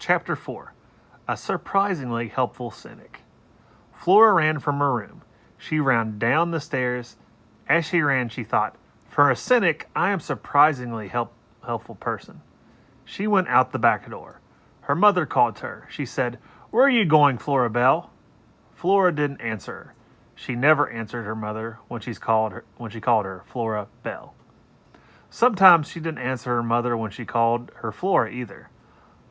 Chapter 4. A surprisingly helpful cynic. Flora ran from her room. She ran down the stairs. As she ran, she thought, "For a cynic, I am surprisingly helpful person." She went out the back door. Her mother called to her. She said, "Where are you going, Flora Belle?" Flora didn't answer her. She never answered her mother when she called her Flora Belle. Sometimes she didn't answer her mother when she called her Flora either.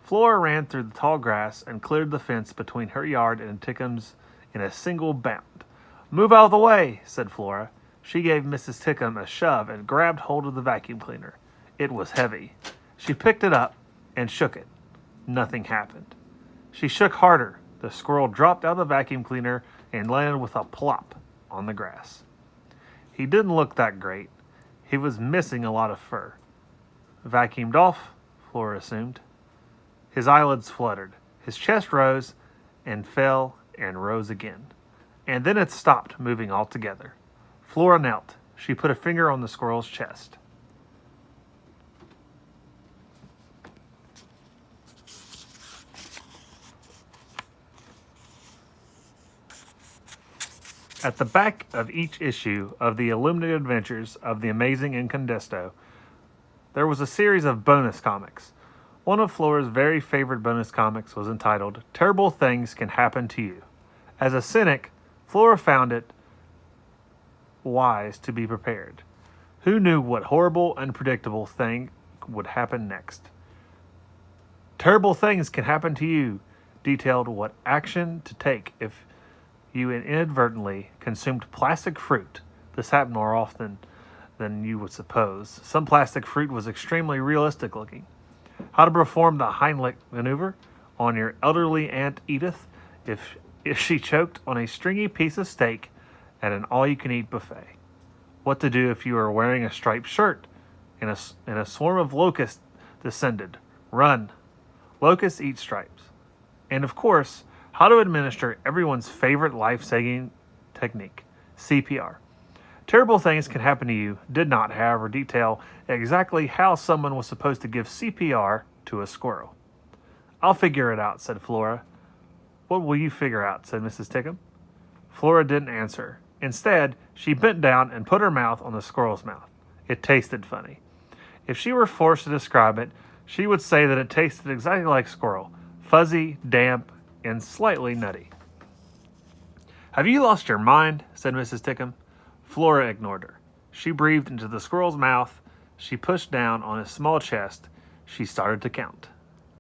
Flora ran through the tall grass and cleared the fence between her yard and Tickham's in a single bound. "Move out of the way," said Flora. She gave Mrs. Tickham a shove and grabbed hold of the vacuum cleaner. It was heavy. She picked it up and shook it. Nothing happened. She shook harder. The squirrel dropped out of the vacuum cleaner and landed with a plop on the grass. He didn't look that great. He was missing a lot of fur. Vacuumed off, Flora assumed. His eyelids fluttered. His chest rose and fell and rose again. And then it stopped moving altogether. Flora knelt. She put a finger on the squirrel's chest. At the back of each issue of the Illuminated Adventures of the Amazing and Casto, there was a series of bonus comics. One of Flora's very favorite bonus comics was entitled "Terrible Things Can Happen to You." As a cynic, Flora found it wise to be prepared. Who knew what horrible, unpredictable thing would happen next? Terrible things can happen to you detailed what action to take if you inadvertently consumed plastic fruit. This happened more often than you would suppose. Some plastic fruit was extremely realistic looking. How to perform the Heimlich maneuver on your elderly Aunt Edith if she choked on a stringy piece of steak at an all-you-can-eat buffet. What to do if you are wearing a striped shirt and a swarm of locusts descended. Run. Locusts eat stripes. And of course, how to administer everyone's favorite life-saving technique, CPR. Terrible Things Can Happen to You did not, however, detail exactly how someone was supposed to give CPR to a squirrel. "I'll figure it out," said Flora. "What will you figure out?" said Mrs. Tickham. Flora didn't answer. Instead, she bent down and put her mouth on the squirrel's mouth. It tasted funny. If she were forced to describe it, she would say that it tasted exactly like squirrel, fuzzy, damp, and slightly nutty. "Have you lost your mind?" said Mrs. Tickham. Flora ignored her. She breathed into the squirrel's mouth. She pushed down on his small chest. She started to count.